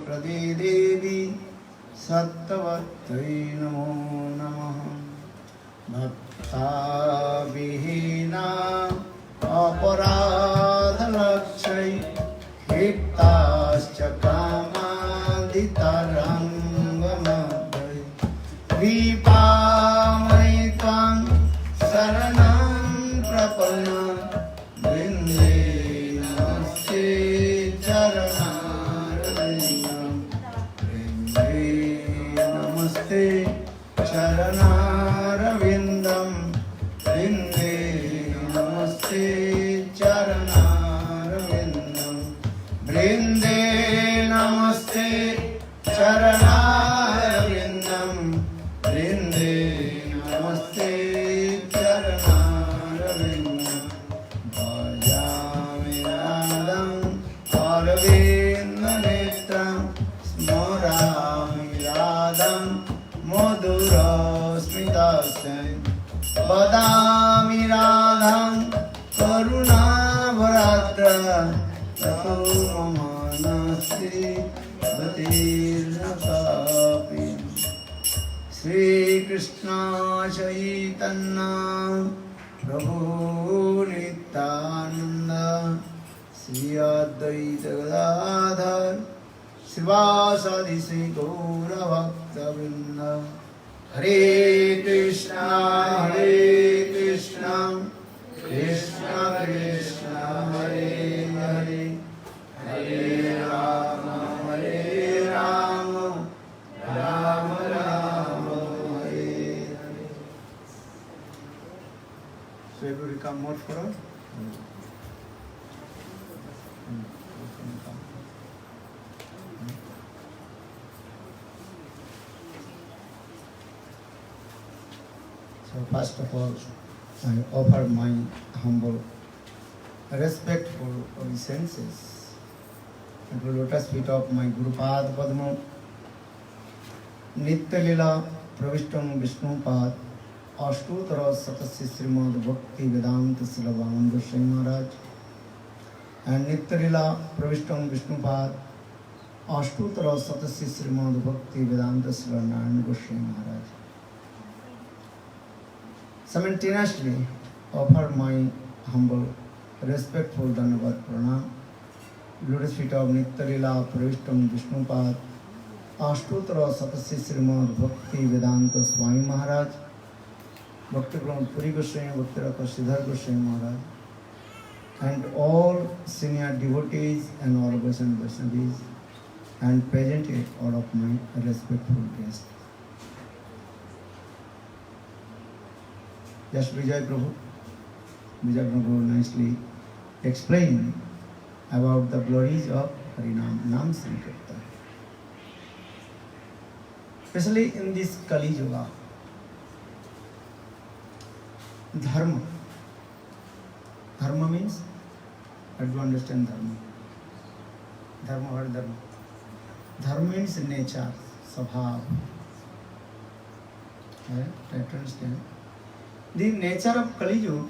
प्रदे देवी सत्तवत्यै नमो नमः। भक्ताविहीना अपराधलक्षै क्षिप्ताश्च कामादितरङ्गमध्यै कृपामयि त्वां शरणं प्रपन्ना वृन्दे नमस्ते चरणारविन्दं वृन्दे नमस्ते चरणारविन्दं वृन्दे नमस्ते चरणारविन्दं वृन्दे नमस्ते चरणारविन्दं वृन्दे नमस्ते चरणारविन्दं भजामि नादं अरविन्दनेत्रं स्मरामि राधं मधुरस्मितस्य वदामि राधं करुणाभरात्र ततो मम नास्ति गतिर्न कापि। श्रीकृष्ण चैतन्य प्रभु नित्यानन्द श्री अद्वैत गदाधर श्रीवासादि श्री गौरभक्तवृन्द। हरे Krishna Krishna Krishna Hare Hare Hare Ram Ram Ram Hare Hare. So everybody come more forward. So first of all, I offer my humble respectful obeisances at the lotus feet of my Gurupad Padma, Nitya Lila Pravishtam Vishnupad, Ashtutara Satasya Srimad Bhakti Vedanta Silavan Goswami Maharaj, and Nitya Lila Pravishtam Vishnupad, Ashtutara Satasya Srimad Bhakti Vedanta Silavan Goswami Maharaj. Simultaneously offer my humble, respectful Dandavat Pranam, lotus feet of Nitya Lila Pravishtam Vishnupad, Ashtutara Satasya Srimad Bhakti Vedanta Swami Maharaj, Bhakti Pramod Puri Goswami, Bhakti Raka Siddhar Goswami Maharaj, and all senior devotees and all Vaishnava Vaishnavis, and present here all of my respectful guests. Just Vijay Prabhu nicely explained about the glories of Harinam, Nam Sankirtan. Especially in this Kali Yuga, Dharma. Dharma means, how do you understand Dharma? Dharma, what is Dharma? Dharma means nature, Sabhav. Right? Try to understand. The nature of Kali Yuga,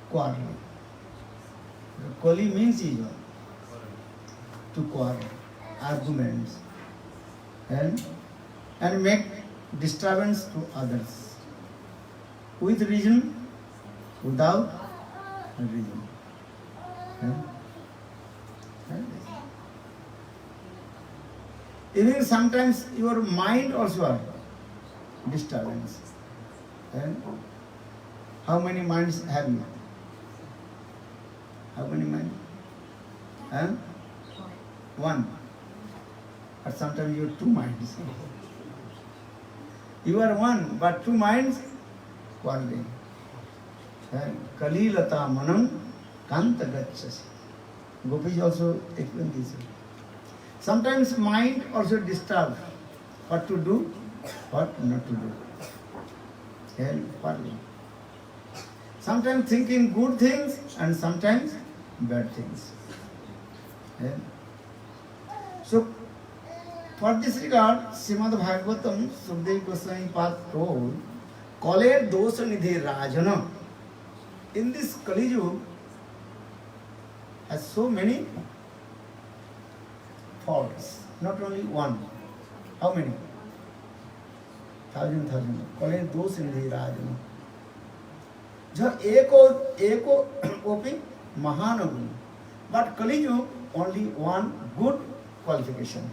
quarrel. Kali means evil, to quarrel, arguments, and make disturbance to others, with reason, without reason. Even sometimes your mind also are disturbance. And how many minds have you? How many minds? One. But sometimes you have two minds. You are one, but two minds quarreling. Kalilata manam kanta gacchasi. Gopis also explain this. Sometimes mind also disturbed. What to do, what not to do. Quarreling. Sometimes thinking good things and sometimes bad things. So, for this regard, Srimad Bhagavatam, Sukdev Goswami Pad told, Kaler dosha nidhi rajana. In this Kali Yuga, has so many faults. Not only one. How many? Thousand. कले दोष निधि राजन. जो एको OP महान गुण. But Kali Yuga only one good qualification.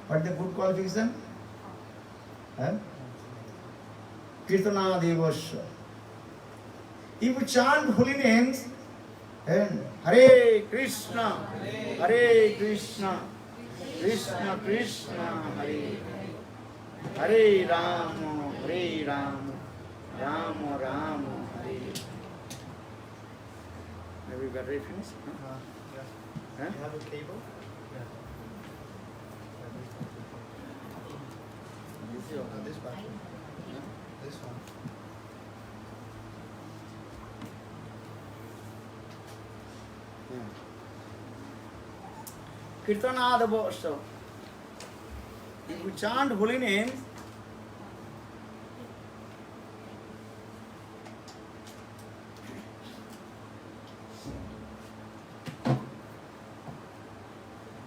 What is the good qualification? Kirtana Devasya. If you chant holy names, and Hare Krishna, Hare Krishna, Krishna Krishna, Hare Hare Rama, Hare Rama, Rama Rama, Hare. Have you got reference? Yeah. You have a cable? Yeah. This one. This one. Kirtanadavasya. If you chant holy names,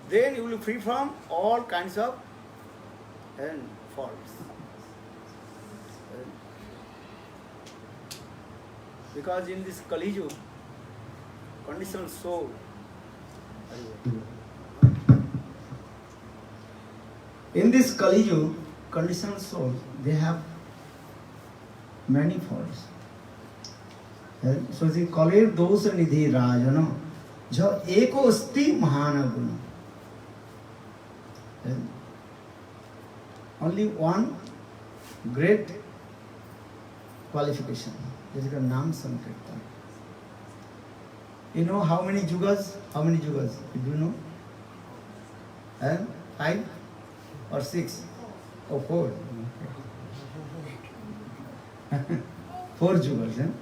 then you will be free from all kinds of faults. Because in this Kali Yuga, conditional soul, in this Kali Yuga, conditional soul, they have many faults. So the Kalir Dosa Nidhi Rajana, Jo Eko Sti Mahana Guna. Only one great qualification. This is the Nam Sankirtan. You know how many yugas? How many yugas? You do know? 5 or 6 or 4? 4 yugas.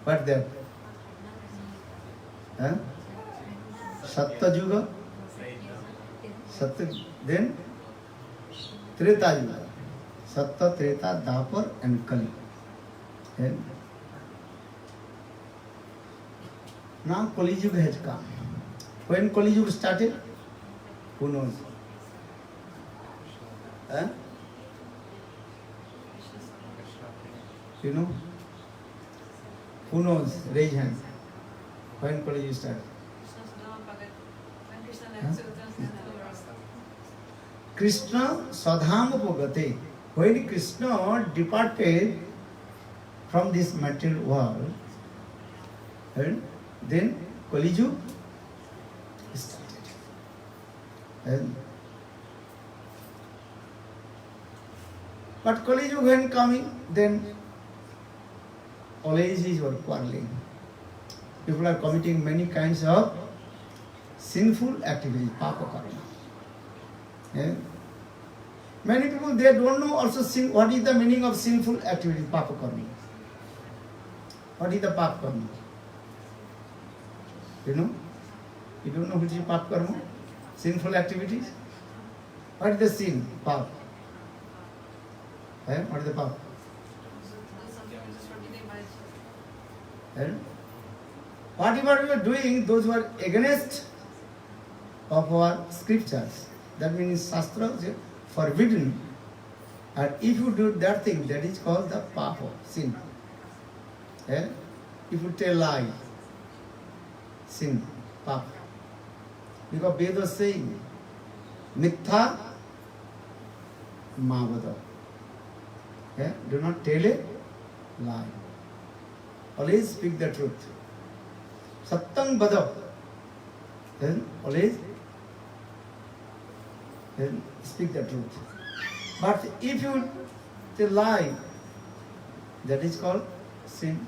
What that? Satta yuga? Satta, then Treta yuga. Satta, Treta, Dapar and Kali. Now Kali Yuga has come. When Kali Yuga started? Who knows? You know? Who knows? Raise hand. When Kali Yuga started? Krishna Sadham Upagate. When Krishna departed from this material world, and then Kali Yuga started. But Kali Yuga when coming, then always is quarreling. People are committing many kinds of sinful activities, papa karma. Many people, they don't know also what is the meaning of sinful activities, papa karma. What is the papa karma? You know? You don't know which is papa karma? Sinful activities? What is the sin? Papa. What is the papa? Whatever we are doing, those who are against of our scriptures, that means Shastra is forbidden. And if you do that thing, that is called the papa, sin. If you tell lie, sin, papa. Because Veda is saying, Mithya Mavada. Do not tell a lie. Always speak the truth. Satyam Vada. Then always speak the truth. But if you tell lie, that is called sin.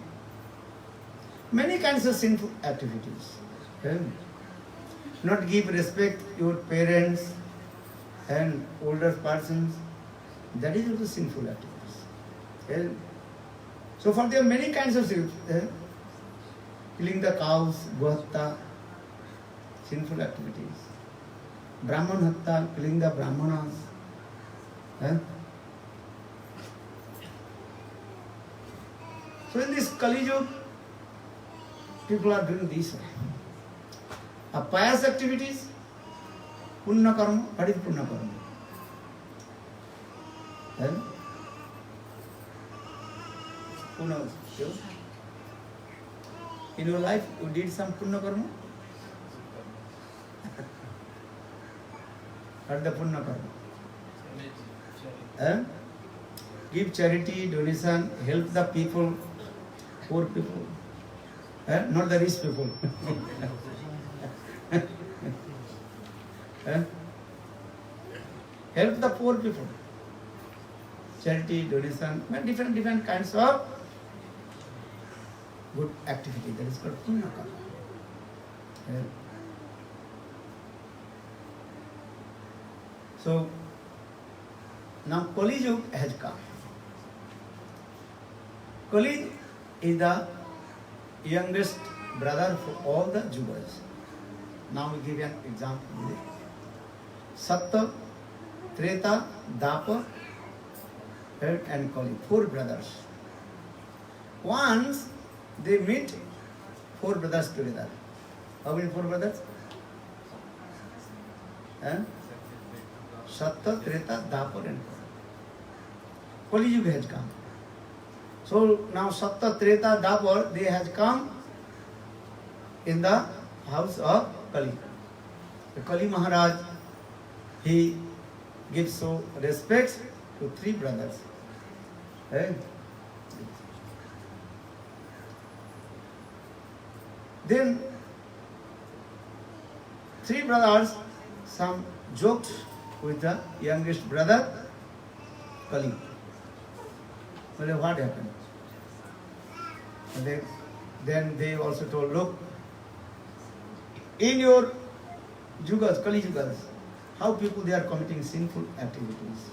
Many kinds of sinful activities. Not give respect to your parents and older persons. That is also sinful activities. So for there are many kinds of sins. Killing the cows, gohatta, sinful activities. Brahman hatta, killing the brahmanas. So in this Kali Yuga, people are doing this way. Pious activities, Punna karma. What is punna karma? Then who knows? You? In your life, you did some punna karma? What is the punna karma? Give charity, donation, help the people, poor people, not the rich people. Help the poor people. Charity, donation, different kinds of good activity. That is called punna karma. So now Kali Yuga has come. Kali is the youngest brother for all the Yugas. Now we give an example. Satya, Treta, Dapa, and Kali, 4 brothers. Once they meet 4 brothers together. How many 4 brothers? Satya, Treta, Dapa, and Kali Yuga has come. So now Satya, Treta, Dapa, they has come in the house of Kali. The Kali Maharaj, he gives so respect to 3 brothers. Then 3 brothers, some joked with the youngest brother, Kali. Well, what happened? And then they also told, look, in your Yugas, Kali Yugas, how people they are committing sinful activities.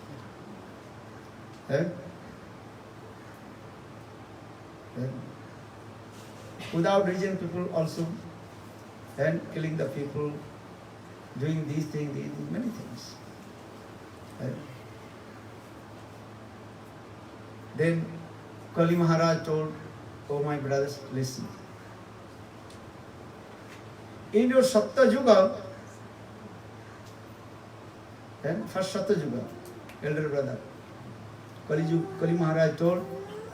Without reason, people also killing the people, doing these things, many things. Then Kali Maharaj told, oh my brothers, listen. In your Satya Yuga, first Satya Yuga, elder brother, Kali Maharaj told,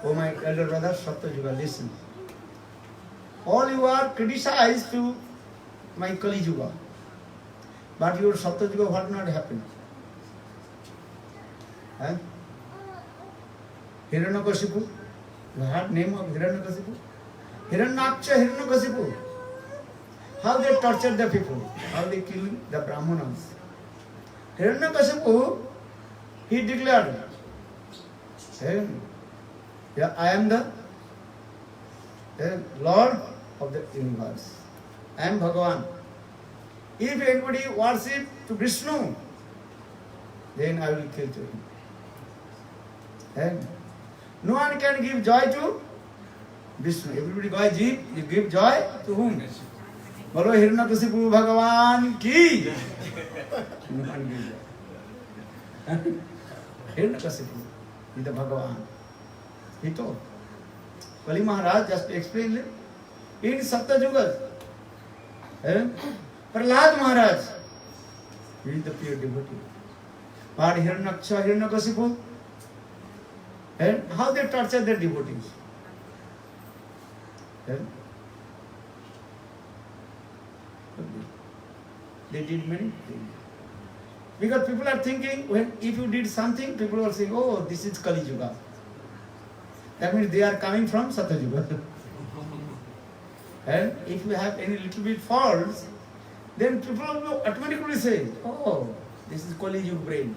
oh my elder brother, Satya Yuga, listen. All you are criticized to my Kali Yuga, but your Satya Yuga, what not happened? Hiranyakashipu, you heard name of Hiranyakashipu? Hiranyaksha, Hiranyakashipu. How they tortured the people, how they killed the Brahmanas. Hiranyakashipu, he declared, yeah, I am the Lord of the universe. I am Bhagavan. If anybody worship to Vishnu, then I will kill to him. No one can give joy to Vishnu. Everybody give joy to whom? Bolo Hiranyakashipu Bhagavan ki. No one gives joy. Hiranyakashipu is the Bhagavan. He told. Kali Maharaj just explained it. In Satya Yuga, Prahlad Maharaj, he is the pure devotee. But Hiranyaksha, Hiranyakashipu, and how they torture their devotees. They did many things. Because people are thinking, if you did something, people are saying, oh, this is Kali Yuga. That means they are coming from Satya Yuga. And if you have any little bit faults, then people will automatically say, oh, this is Kali Yuga brain.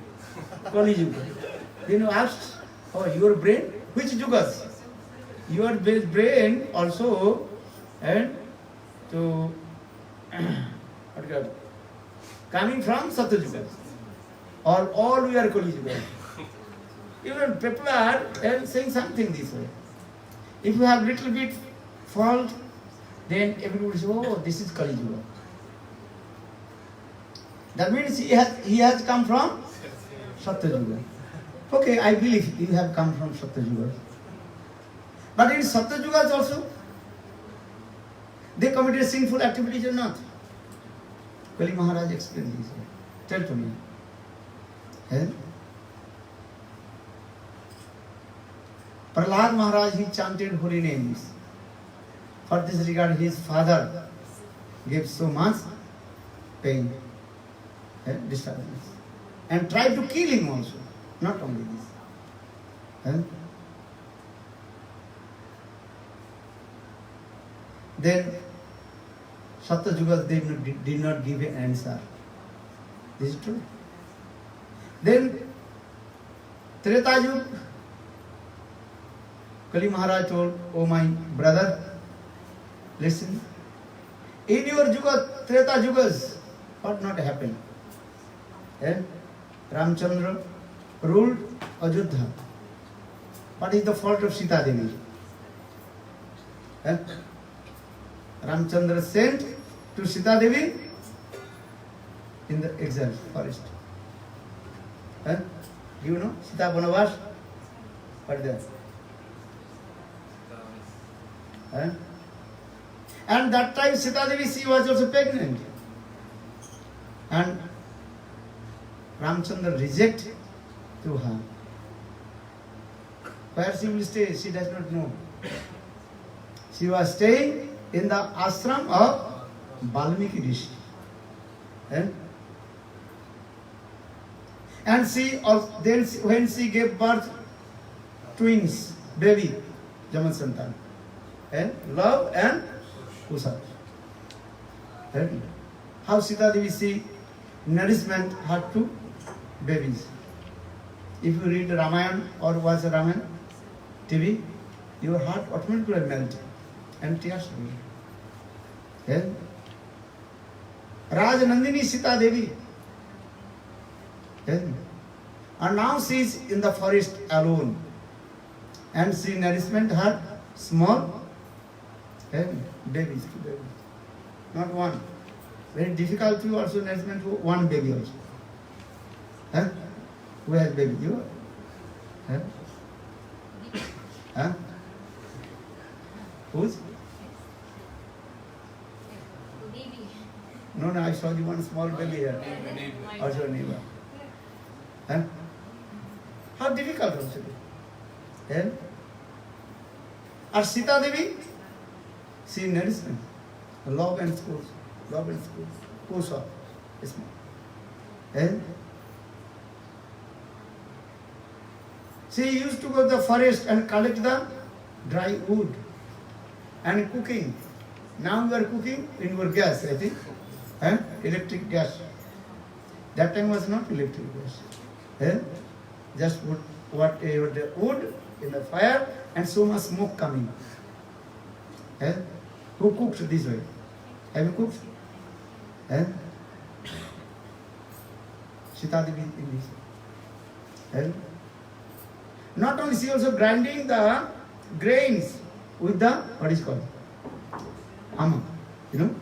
Kali Yuga. Then you ask, oh, your brain? Which Yugas? Your brain also, and to coming from Satya Yuga. Or all we are Kali Yuga. Even people are saying something this way. If you have little bit fault, then everybody says, oh, this is Kali Yuga. That means he has come from Satya Yuga. Okay, I believe you have come from Satya Yuga. But in Satya Yuga also, they committed sinful activities or not? Kali Maharaj explained this. Tell to me. Eh? Prahlad Maharaj, he chanted holy names. For this regard, his father gave so much pain, disturbance, and tried to kill him also. Not only this. Then Satyajugad did not give an answer. This is true. Then Treta Kali Maharaj told, "Oh my brother, listen. In your Yuga, Treta Yugas, what not happened? Ramchandra ruled Ajodhya. What is the fault of Sita Devi? Ramchandra sent to Sita Devi in the exile forest. You know Sita Banavas? What is that? And that time Sita Devi, she was also pregnant. And Ramchandra rejected to her. Where she will stay, she does not know. She was staying in the ashram of Valmiki Rishi. And then when she gave birth, twins, baby, Jaman Santan, Love and Kusa. How Sita Devi see nourishment her two babies. If you read Ramayana or watch Ramayana TV, your heart automatically melts and tears will. Raj Nandini Sita Devi. And now she is in the forest alone. And she nourishment her small babies, two babies. Not one. Very difficult to also nourishment to one baby also. Who has baby? You? Who's? No, I saw the one small baby here. Also a neighbor. How difficult also. Or Sita Devi, she nourishment. Love and schools. Love and schools. Kusa. She used to go to the forest and collect the dry wood and cooking. Now you are cooking in your gas, I think. Electric gas. That time was not electric gas. Just put the wood in the fire and so much smoke coming. Who cooked this way? Have you cooked? Sita Devi in this. Not only she also grinding the grains with the, what is called? Amma. You know?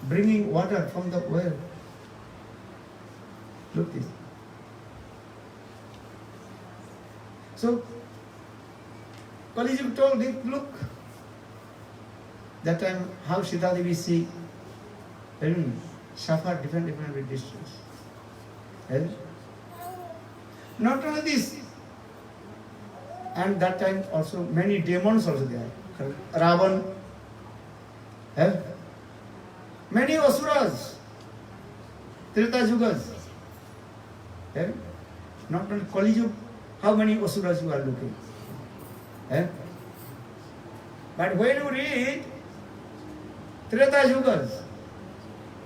Bringing water from the well. Look this. So, Kali Yuga told him, look, that time how Sita Devi see suffer different distress. Not only this, and that time also many demons also there. Ravan, many asuras, Treta Yugas. Not only Kali Yuga, how many asuras you are looking? But when you read Treta Yugas,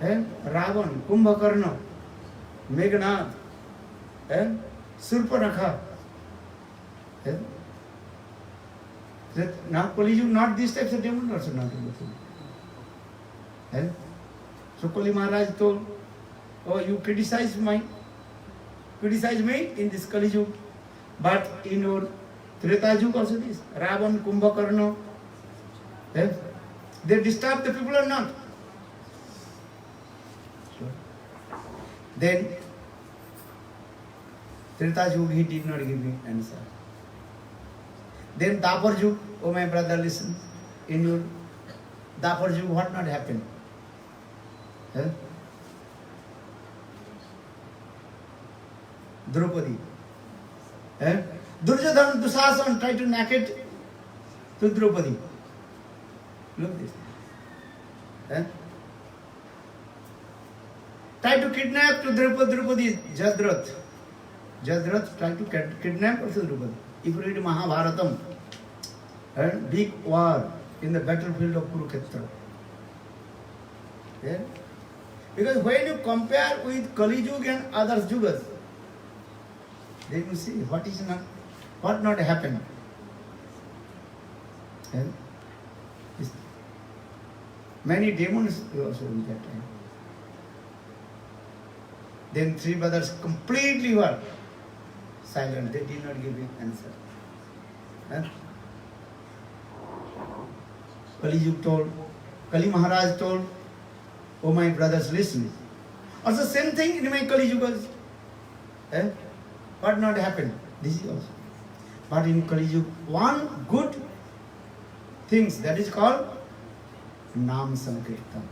Ravan, Kumbhakarna, Meghnath, Surpanakha. Now Kali Yuga, not these types of demons also not looking. So Kali Maharaj told, oh, you criticize me in this Kali Yuga, but in your Treta Yuga also this, Ravan, Kumbhakarna, they disturb the people or not? Then Treta Yuga, he did not give me answer. Then Dapar Yuga, oh my brother, listen, in your Dapar Yuga, what not happened? Draupadi. Duryodhana, Dushasan tried to naked to Draupadi. Look this. Tried to kidnap to Draupadi, Jadrat. Jadrat tried to kidnap also Draupadi. If you read Mahabharatam, big war in the battlefield of Kurukshetra. Yeah? Because when you compare with Kali Yuga and other Yugas, then you see what not happened. Yeah? Many demons were also in that time. Then three brothers completely were silent. They did not give him answer. Huh? Kali Maharaj told, oh my brothers, listen. Also same thing in my Kali Yugas. What not happened? This is also. But in Kali Yuga, one good things that is called Nam Sankirtan.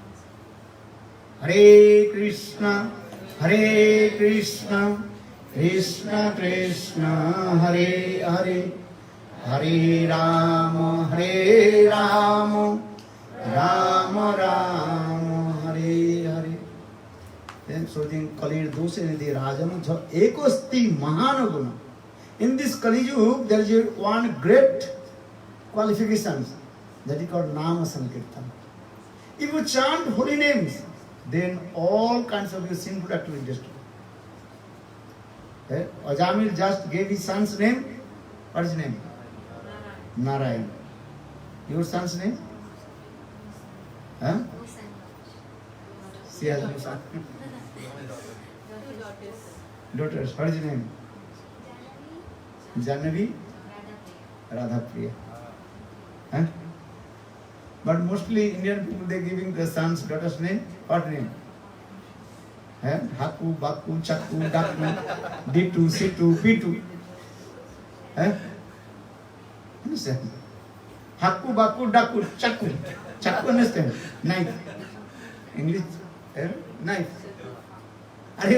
Hare Krishna, Krishna Krishna, Hare Hare, Hare Rama, Rama Rama, Hare Hare. Then so in Kali Dosha Nidhi Rajana Ekosti Mahanaguna. In this Kali Yuga, there is one great qualification that is called Nama Sankirtan. If you chant holy names, then all kinds of your sinful activities destroy. Ajamil just gave his son's name. What is his name? Narayan. Your son's name? Huh? She has no son. Daughters. What is his name? Janavi? Radhapriya. Huh? But mostly Indian people, they giving the sons, daughter's name. What name? Haku, Baku, Chaku, Daku, D2, C2, P2. Understand? Haku, Baku, Daku, Chaku. Chaku, understand? Knife. English, knife.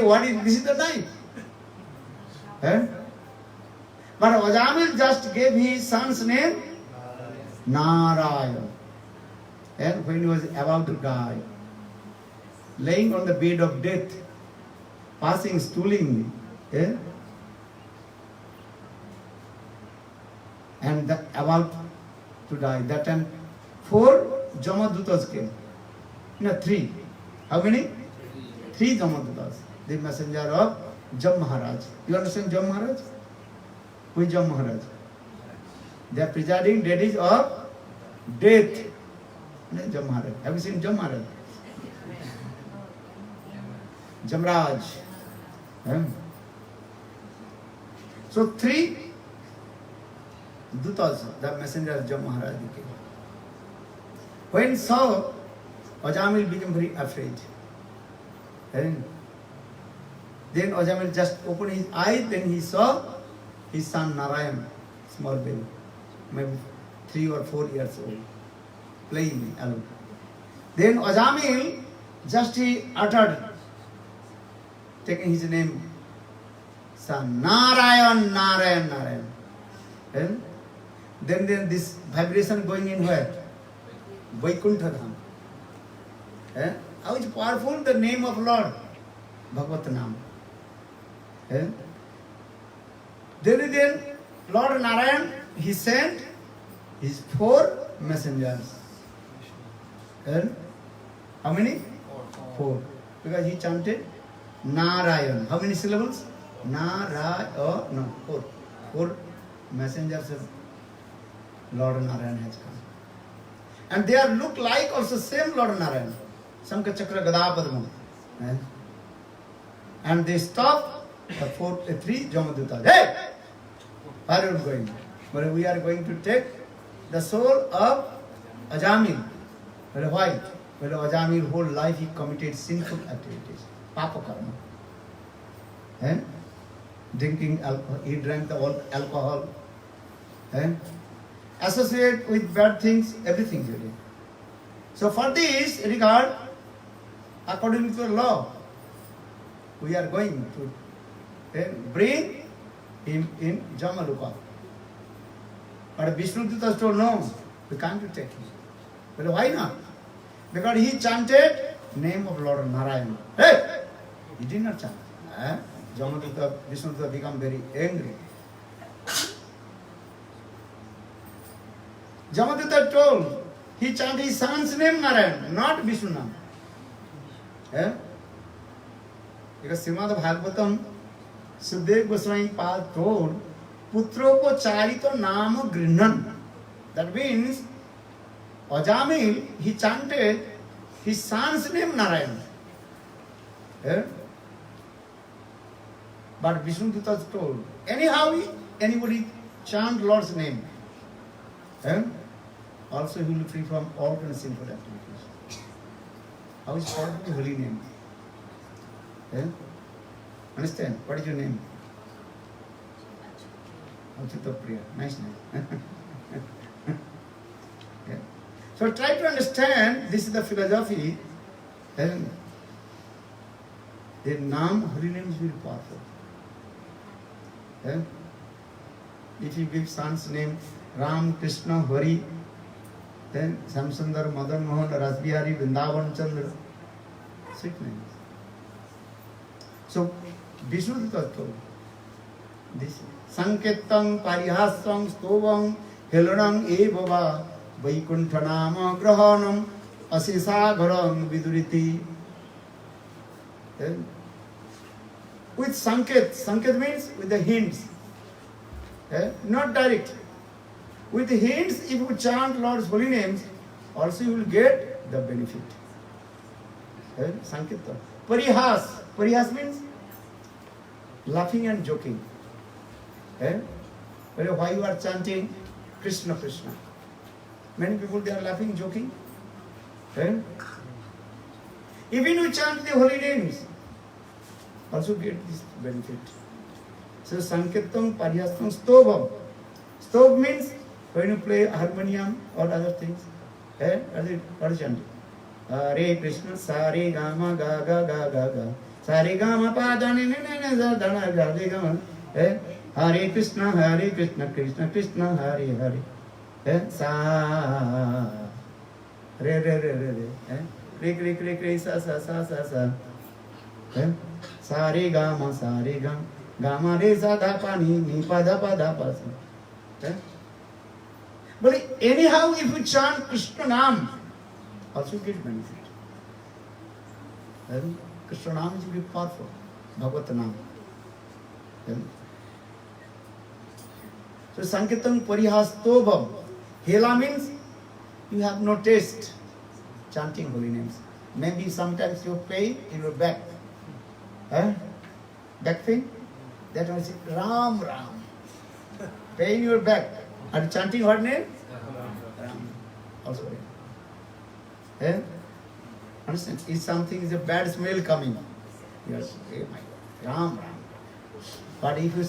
What is this? Is the knife? But Ajamil just gave his son's name Narayan. And when he was about to die, laying on the bed of death, passing stooling, and about to die. That time 4 Jamadutas came. No, 3. How many? 3 Jamadutas. The messenger of Jam Maharaj. You understand Jam Maharaj? Who is Jam Maharaj? They are presiding deities of death. Jam Maharaj. Have you seen Jam Maharaj? Jamraj. So 3 Dutas, the messenger of Jam Maharaj came. When saw, Ajamil became very afraid. Then Ajamil just opened his eyes, then he saw his son Narayan, small baby, maybe 3 or 4 years old, playing alone. Then Ajamil just he uttered, taking his name, son, Narayan, Narayan, Narayan. Then this vibration going in where? Vaikuntha Dham. How is powerful the name of Lord? Bhagavat Nam. Then Lord Narayan, he sent his 4 messengers. How many? 4. Because he chanted Narayan. How many syllables? Narayan. No, 4. 4 messengers of Lord Narayan has come. And they are look like also same Lord Narayan. Sankha Chakra Gada Padma. And they stop the 3 Jamadutas. Hey! Where are you going? Well, we are going to take the soul of Ajamil. Well, why? Well, Ajamil whole life he committed sinful activities. Papa karma. Drinking alcohol, he drank the alcohol. Associate with bad things, everything he did. So for this regard, according to the law, we are going to and bring him in Jamaluka. But Vishnu Dutta told, no, we can't take him. But why not? Because he chanted name of Lord Narayana. Hey! He did not chant. Jamadutta, Vishnu Dutta become very angry. Jamadutta told, he chanted his son's name Narayana, not Vishnu Nam. Because Srimad Bhagavatam, Sudev Goswami Pad told, Putro ko charito nama grinhan. That means, Ajamil, he chanted his son's name Narayana. But Vishnu Dutta told, anyhow, anybody chant Lord's name, also he will be free from all kinds of sinful activities. How is called the holy name? Understand? What is your name? Achita Priya. Nice name. Yeah. So try to understand, this is the philosophy. The name, holy name is very powerful. If you give son's name Ram, Krishna, Hari, then Samsundar, Madan Mohan, Rasbihari, Vrindavan Chandra, sweet names. So Vishnu Dutta told this Sankettam Parihasam Stovam Helanam Evava Vaikunthanama Grahanam Asisagaram Viduriti. With Sanket means with the hints, not direct. With the hints, if you chant Lord's holy names, also you will get the benefit. Sankirtan. Parihas means laughing and joking. Why you are chanting Krishna, Krishna? Many people, they are laughing, joking. Even you chant the holy names, also get this benefit. So Sankirtan, Parihasam, Stovam. Stov means when you play harmonium or other things. What is chanting? Hare Krishna, Sare Gama Ga Ga Ga Ga Ga. Sare Gama Pa Da Ni Ni Ni Za Da Na Ga Ga Gama. Hare Krishna, Krishna Krishna, Hare Hare. Sa Re Re Re Re Re. Re Re Re Re Sa Sa Sa Sa Sa. Sare Gama Sare Gama. Gama Re Sa Da Pa Ni Ni Pa Da Pa Da Pa Sa. But anyhow, if you chant Krishna Nam, also get benefit. Krishna Nam is very powerful. Bhagavat Nam. So Sankirtan Parihastobham. Hela means you have no taste chanting holy names. Maybe sometimes you pain in your back. Back pain? That one is Ram Ram. Pain in your back. Are you chanting what name? Ram. Also. Understand? If something is a bad smell coming, yes, oh my God, Ram Ram. But if you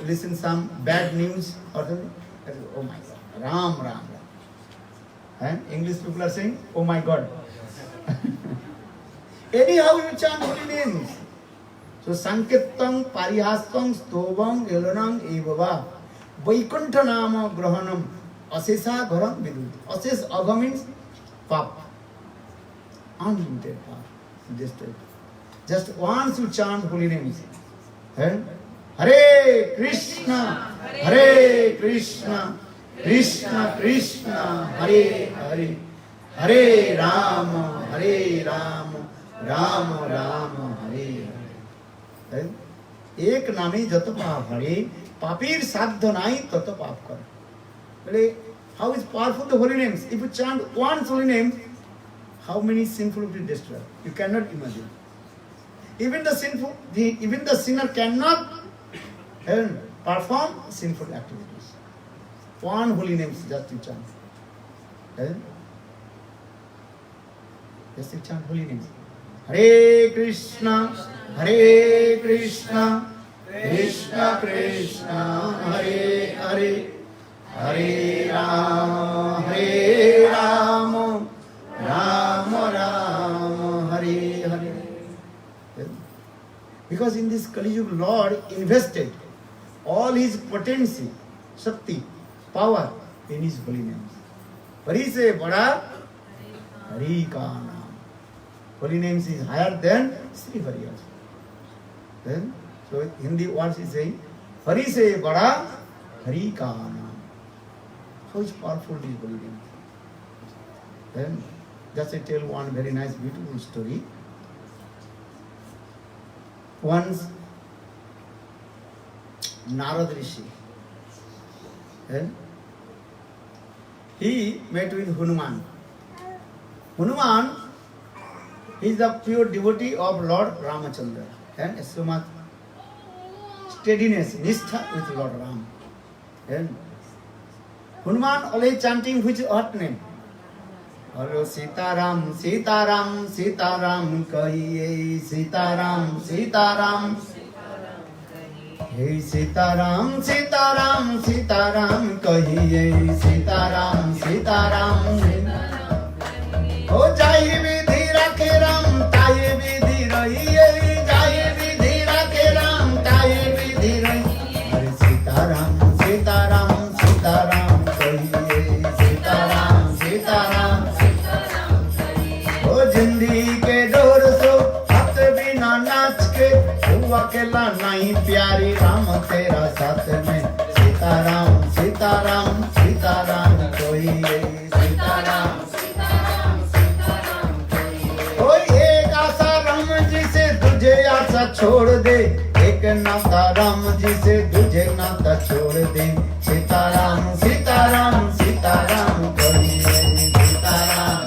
listen some bad news or something, oh my God, Ram Ram Ram. And English people are saying, oh my God. Anyhow you chant holy names. So Sankirtan, Parihastam, Stovam, Elanam, Evava, Vaikuntha Nama Grahanam, Asesa Gharam Vidut. Ases Agha means pap. Unlimited power. Just once you chant holy names. Hare Krishna, Hare Krishna, Krishna Krishna, Hare Hare, Hare Rama, Hare Rama, Rama Rama, Hare Hare. एक नामे जत पाप हरे पापीर साध्य नाई तत पाप कर. How is powerful the holy names? If you chant one holy name, how many sinful will be destroyed? You cannot imagine. Even the sinner cannot perform sinful activities. One holy name just you chant. Just you chant holy names. Hare Krishna, Hare Krishna, Krishna Krishna, Hare Hare, Hare Rama, Hare Rama, Rama Rama, Hare Hare. Because in this Kali Yuga, Lord invested all his potency, Shakti, power in his holy names. Hari se bada Hari ka naam. Holy names is higher than Sri Hari also. Then, so Hindi words is saying, Hari se bada Hari ka naam. So it's powerful these holy names. Then, just I tell one very nice, beautiful story. Once, Narad Rishi, then he met with Hanuman. Hanuman is the pure devotee of Lord Ramachandra and so much steadiness, nistha with Lord Ram. And Hanuman always chanting which what name? Hello Sitaram, Sitaram, Sitaram, kahiye Sitaram, Sitaram. Hey Sitaram, Sitaram, Sitaram, kahiye Sitaram, Sitaram. Oh jai vidhi rakhe Ram, tai vidhi rahiye, jai vidhi rakhe Ram, tai vidhi rahiye. Hare Sitaram, Sitaram, Sitaram, kahiye Sitaram, Sitaram. जिंदगी के door सो हाथ बिना नाच के तू अकेला नहीं प्यारी राम तेरा साथ में सीताराम सीताराम सीताराम कोई सीताराम सीताराम सीताराम कोई एक आशा राम जी से तुझे आशा छोड़ दे एक नाता राम जी से तुझे नाता छोड़ दे सीताराम सीताराम सीताराम कोई सीताराम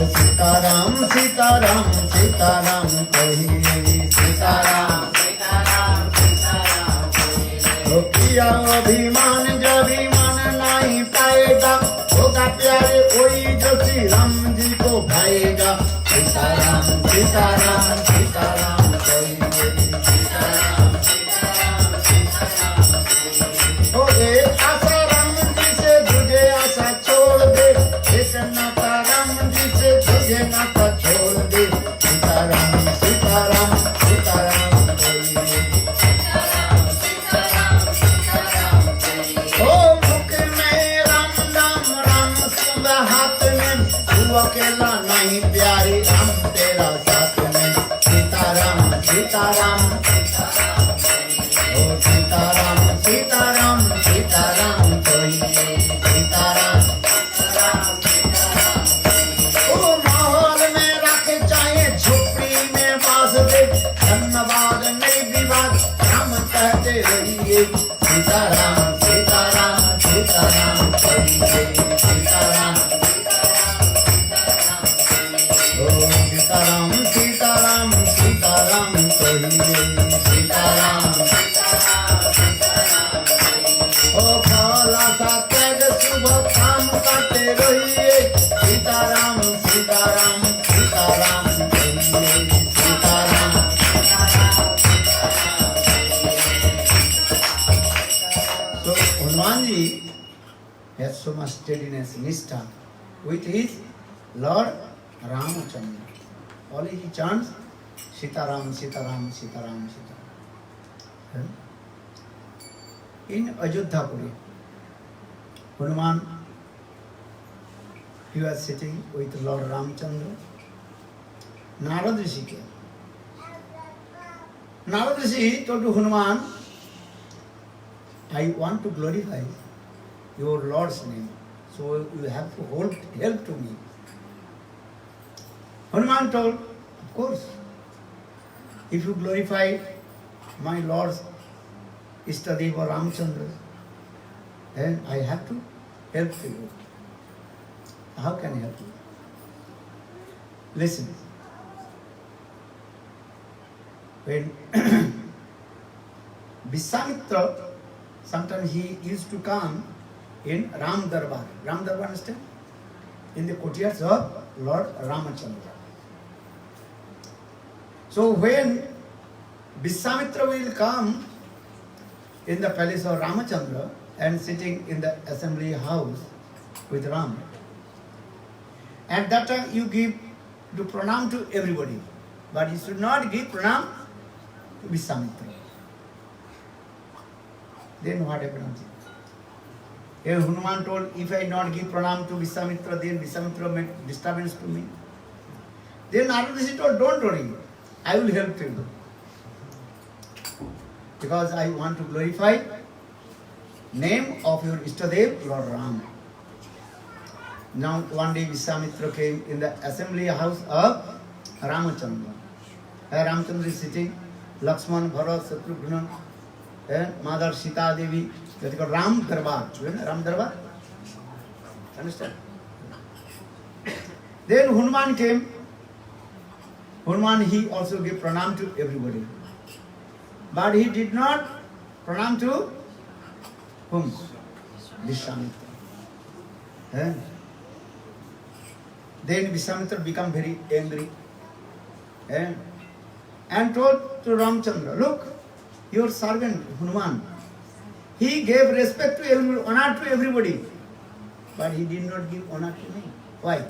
सीताराम सीताराम सीताराम कहिए सीताराम सीताराम सीताराम कहिए किया अभिमान जो अभिमान नहीं पाएगा होगा प्यारे कोई जो श्री राम जी को भाएगा सीताराम सीताराम सीताराम कहिए सीताराम सीताराम सीताराम कहिए ओ एक आशा राम जी से तुझे आशा छोड़ दे एक नाता तुझे नाता छोड़ दे सीताराम सीताराम सीताराम कहिए सीताराम सीताराम सीताराम कहिए ओ मुख में राम नाम राम सुबह हाथ में तू अकेला नहीं प्यारी राम तेरा साथ में सीताराम सीताराम सीताराम कहिए ओ सीताराम सीताराम सीताराम कहिए सीताराम धन्यवाद नहीं विवाद राम कहते रहिए सीताराम सीताराम सीताराम कहिए सीताराम ओ सीताराम सीताराम सीताराम कहिए सीताराम ओ काला सा त्याग शुभ काम करते रहिए सीताराम सीताराम सीताराम कहिए Sitaram. So Hanumanji has so much steadiness, nistha with his Lord Ramachandra. Only he chants Sitaram, Sitaram, Sitaram, Sitaram. In Ajodhapuri, Hanuman, he was sitting with Lord Ramachandra. Narad Rishi came. Narad Rishi told to Hanuman, I want to glorify your Lord's name, so you have to help to me. Hanuman told, of course, if you glorify my Lord's Istadeva Ramachandra, then I have to help you. How can I help you? Listen. When Viswamitra, sometimes he used to come in Ram Darbar. Ram Darbar, understand? In the courtyards of Lord Ramachandra. So when Viswamitra will come in the palace of Ramachandra and sitting in the assembly house with Ram, at that time you give to pranam to everybody. but you should not give pranam to Vishwamitra. Then what happened? If Hanuman told, if I not give pranam to Vishwamitra, then Vishwamitra make disturbance to me. Then Narada told, don't worry, I will help you. Because I want to glorify name of your Ishtadev, Lord Ram. Now one day Vishwamitra came in the assembly house of Ramachandra. Ramachandra is sitting, Lakshman, Bharat, Shatrugna, Mother Sita Devi, that is called Ram Darbar. You know Ram Darbar? Understand? Then Hanuman came. Hanuman, he also gave pranam to everybody. But he did not pranam to whom? Vishwamitra. Then Vishwamitra became very angry and told to Ramchandra, look, your servant Hanuman, he gave respect to everybody, honor to everybody, but he did not give honor to me. Why?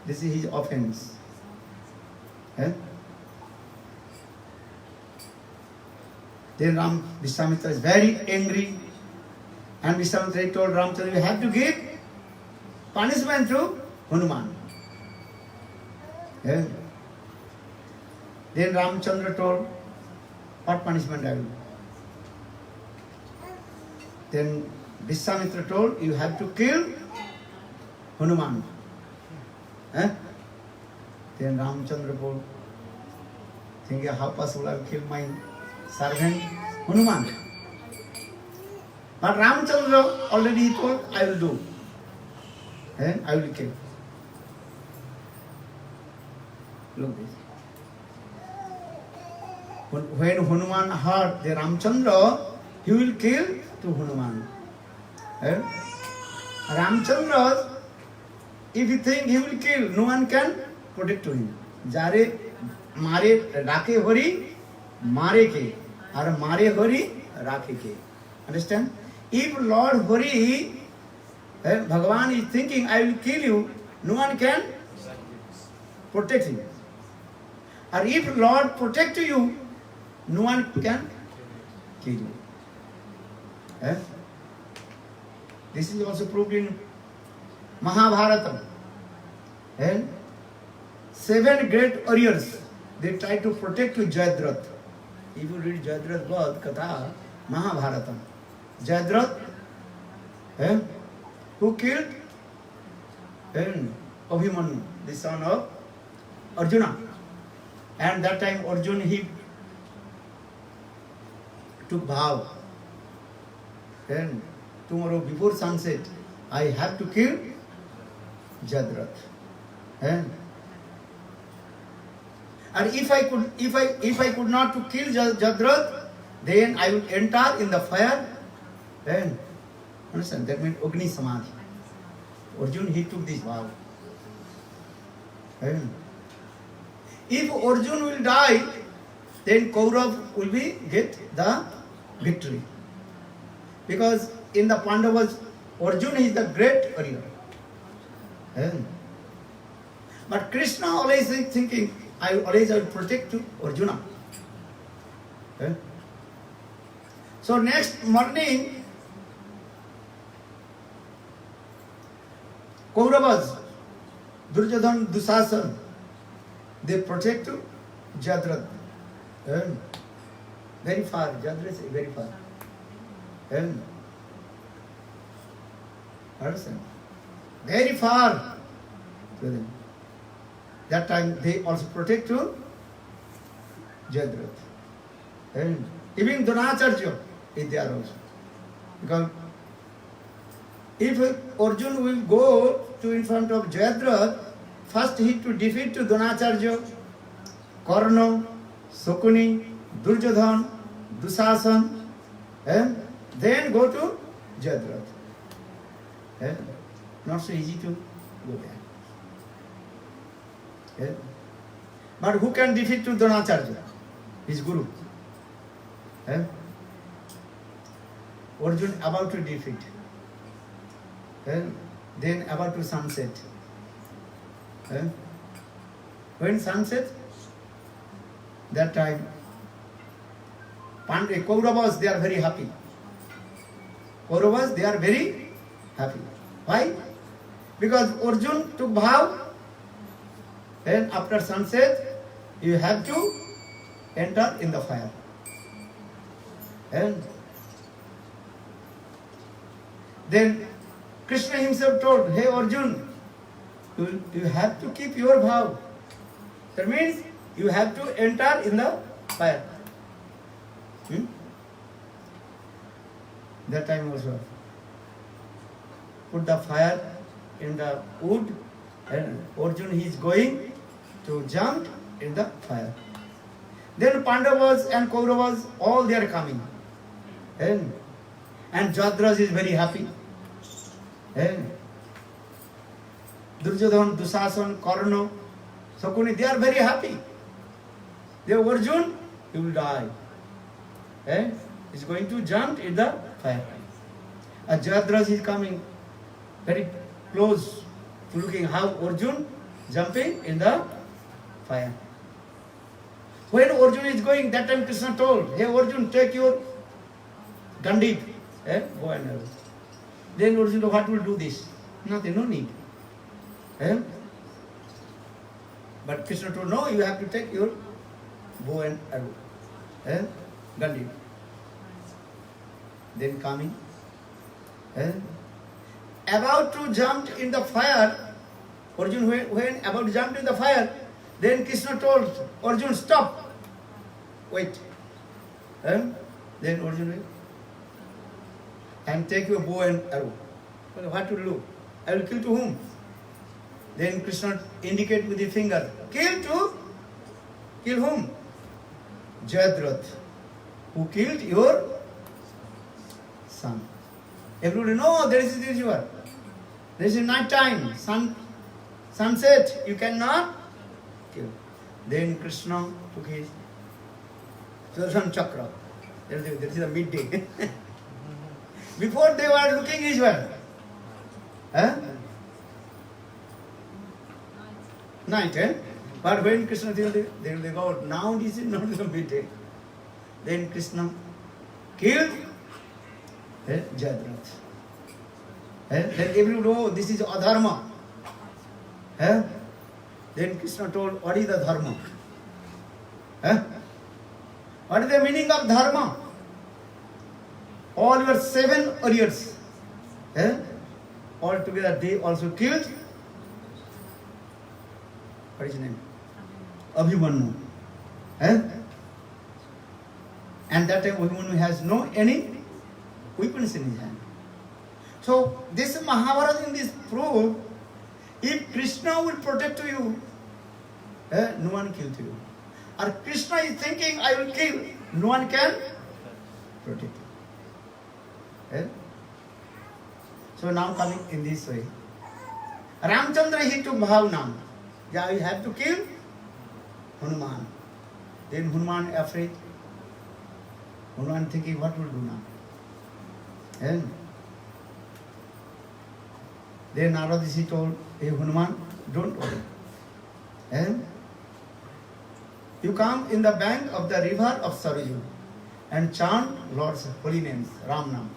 This is his offense. Then Vishwamitra is very angry, and Vishwamitra told Ramchandra, you have to give punishment to Hanuman. Then Ramchandra told, what punishment I will? Then Vishwamitra told, you have to kill Hanuman. Then Ramchandra told, thinking, how possible I will kill my servant Hanuman? But Ramchandra already told, I will do. I will kill. Look this. When Hanuman heard the Ramchandra, he will kill to Hanuman. Ramchandra, if he think he will kill, no one can protect to him. Jare mare rakhe hori, mare ke. Or mare hori, rakhe ke. Understand? If Lord Hari, Bhagavan is thinking, I will kill you, no one can protect him. Or if Lord protect you, no one can kill you. This is also proved in Mahabharata. 7 great warriors, they try to protect Jayadratha. If you read Jayadratha Vad Katha, Mahabharata, Jayadratha, who killed Abhimanyu, the son of Arjuna. And that time Arjuna, he took vow. Then tomorrow before sunset, I have to kill Jayadratha. And if I could not to kill Jayadratha, then I will enter in the fire. Then understand, that means Agni Samadhi. Arjuna, he took this vow. And if Arjuna will die, then Kaurav will get the victory. Because in the Pandavas, Arjuna is the great warrior. But Krishna always is thinking, I will protect Arjuna. So next morning, Kauravas, Duryodhana, Dushasan, they protect Jayadratha. Very far, Jayadratha is very far. Understand? Very far. That time they also protect Jayadratha. And even Dronacharya is there also. Because if Arjuna will go to in front of Jayadratha, first he to defeat to Dronacharya, Karna, Sakuni, Duryodhana, Dushasan, and then go to Jayadratha. Not so easy to go there. But who can defeat to Dronacharya? His Guru. Arjuna about to defeat. Then about to sunset. Eh? When sun sets, that time, Kauravas, they are very happy. Kauravas, they are very happy. Why? Because Arjun took vow, and after sunset, you have to enter in the fire. And then Krishna himself told, hey Arjun, you have to keep your vow. That means you have to enter in the fire. That time also. Put the fire in the wood, and Arjun he is going to jump in the fire. Then Pandavas and Kauravas, all they are coming. And Jadraj is very happy. And Duryodhan, Dusasan, Karna, Sakuni, they are very happy. They Arjun, he will die. And he is going to jump in the fire. And Jadraj is coming very close to looking how Arjun jumping in the fire. When Arjun is going, that time Krishna told, hey Arjun, take your Gandhi, go and arrow. Then Arjun, what will do this? Nothing, no need. But Krishna told, no, you have to take your bow and arrow. Gandhi. Then coming. About to jump in the fire, Arjun when about to jump in the fire, then Krishna told Arjun, stop. Wait. Then Arjun went. And take your bow and arrow. What to do? I will kill to whom? Then Krishna indicate with the finger. Kill whom? Jadrath, who killed your son. Everybody know there is ritual. This is night time. Sunset. You cannot kill. Then Krishna took his Sudarshan Chakra. There is a midday. Before they were looking each one. Night, But when Krishna they will go out. Now this is not the midday. Then Krishna killed Jadrath. Then everyone know this is adharma. Then Krishna told, what is the dharma? What is the meaning of dharma? All your 7 warriors, all together they also killed. What is his name? Abhimanyu. And that time Abhimanyu has no any weapons in his hand. So this Mahabharata in this proof, if Krishna will protect you, no one kills you. Or Krishna is thinking, I will kill, no one can protect you. So now coming in this way. Ramchandra he took bhavna. Yeah, you have to kill Hanuman. Then Hanuman afraid. Hanuman thinking, what will do now? Then Narada told, hey Hanuman, don't worry. You come in the bank of the river of Saraju and chant Lord's holy names, Ram Nam.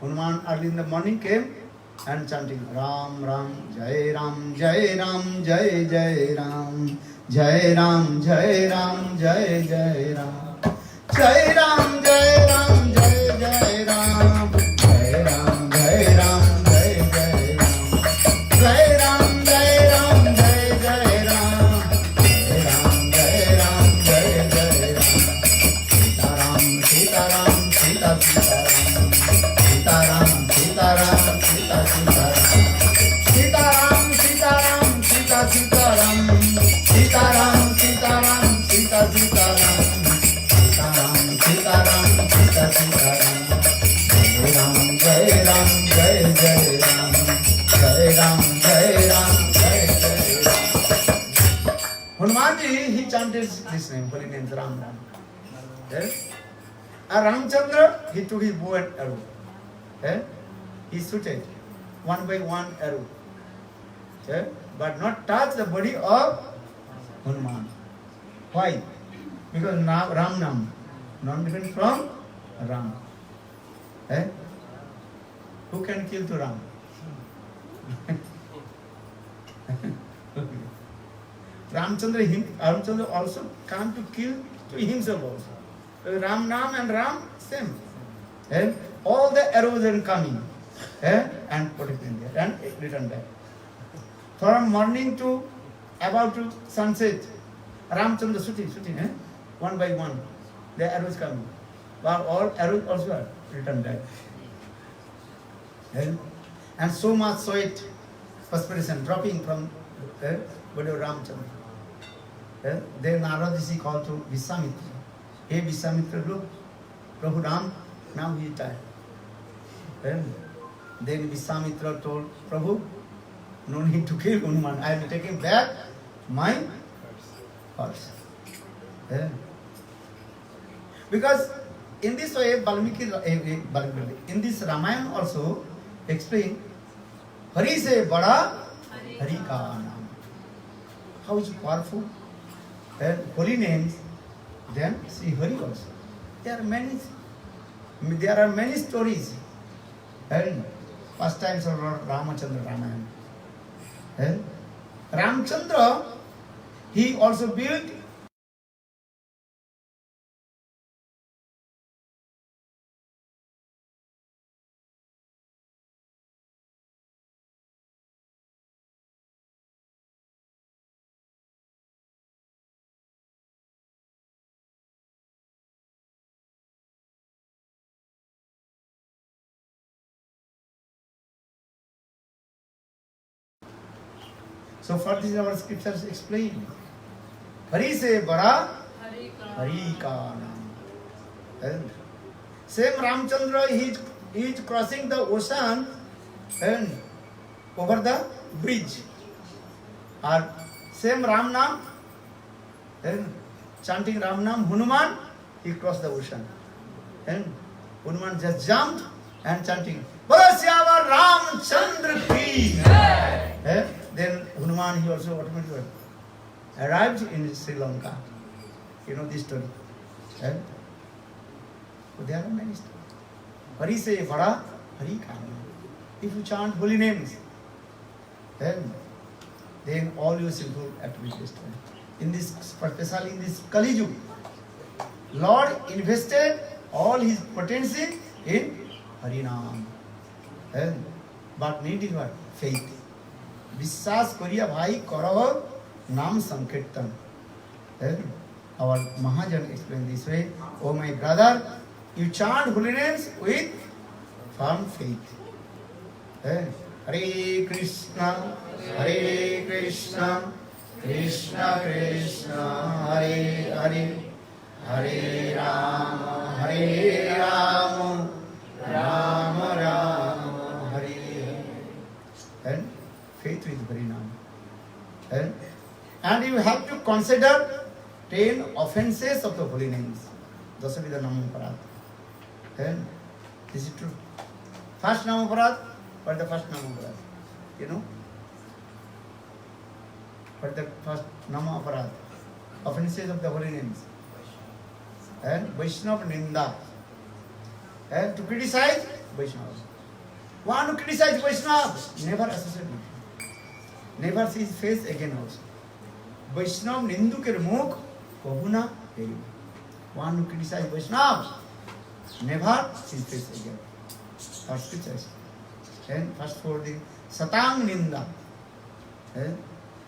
Hanuman early in the morning came and chanting Ram Ram, Jai Ram, Jai Ram, Jai Jai Ram, Jai Ram, Jai Ram, Jai Jai Ram, Jai Ram, Jai Ram, Jai Jai Ram, Jai Ram, Jai Ram, Jai Jai Ram, Jai Ram, Jai Ram, Jai Jai Ram, Jai Ram, Jai Ram, Jai Jai Ram, Sita Ram, Sita Sita Ram, Sita Ram, Sita Sita Ram, Sita Ram, Sita Sita Ram, Sita Ram, Sita Ram, Sita Sita Ram, Sita Ram, Sita Ram, Sita Sita Ram, Jai Ram, Jai Jai Ram, Jai Ram, Jai Ram, Jai Jai Ram. Hanumanji, he chanted this name, holy names, Ram Ram. Yes? And Ramchandra, he took his bow and arrow. He shooted one by one arrow. but not touch the body of Hanuman. Why? Because Ram Nam, non-different from Ram. Who can kill to Ram? Ramchandra also come to kill to himself also. Ram Nam and Ram, same. All the arrows are coming and protecting there and return back. From morning to about to sunset, Ramchandra shooting, one by one. The arrows coming. But all arrows also are returned back. And so much sweat, perspiration dropping from the body of Ramchandra. Then Narada Rishi called to Vishwamitra. Hey Vishwamitra, look, Prabhu Ram, now he is tired. Then Vishwamitra told Prabhu, no need to kill Hanuman. I will take him back my horse. Because in this way, in this Ramayana also explain, Hari se bada Hari ka naam. How is it powerful? Holy names, then see Hari also. There are many stories. And first times of Lord Ramachandra Ramayana. Ramchandra, he also built so for this our scriptures explain. Hari se bada Hari ka naam. Same Ramchandra, he is crossing the ocean and over the bridge. Or same Ram Naam, chanting Ram Naam, Hanuman, he crossed the ocean. And Hanuman just jumped and chanting, Balasyava Ramchandra ki. Then Hanuman, he also automatically arrived in Sri Lanka. You know this story. So there are many stories. Hari se bada Hari ka naam. If you chant holy names, then all your sinful activities. In this, especially in this Kali Yuga, Lord invested all his potency in Harinam. But needing what? Faith. Vishwas koriya bhai karav naam sankirtan. Our Mahajan explained this way. Oh my brother, you chant holy names with firm faith. Hare Krishna, Krishna Krishna, Hare Hare, Hare Rama, Rama Rama, Hare Hare. And faith with Harinam. And you have to consider 10 offenses of the holy names. Dasavidha Namaparad. Is it true? First Namaparad, what is the first Namaparad? You know? What is the first Namaparad? Offenses of the holy names. And Vaishnava Ninda. And to criticize Vaishnavas. One who criticizes Vaishnava, never associate with him. Never see his face again also. Vaishnava Nindu ke mukh kahuna heru. One who criticizes Vaishnava, never see his face again. First scriptures. And first for the Satang Ninda.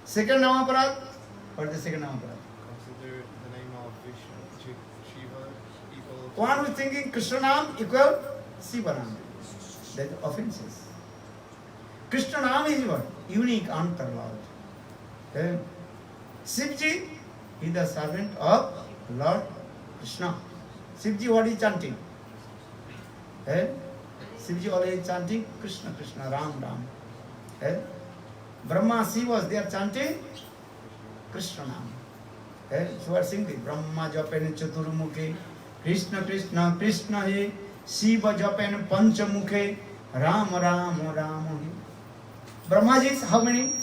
Second Namaparad. What is the second Namaparad? Consider the name of Vishnu, Shiva equal to... One who is thinking Krishna Nam equal Shiva Nam. That is offenses. Krishna Nam is what? Unique, Antar Lord. Shivji is the servant of Lord Krishna. Shivji, what is chanting? Shivji always chanting Krishna, Krishna, Ram, Ram. Brahma, Shiva, they are chanting Krishna Nam. So are singing Brahma Japen Chaturmukhe, Krishna, Krishna, Krishna He, Shiva Japen Panchamukhe, Ram, Ram, Ram He. Brahma is how many?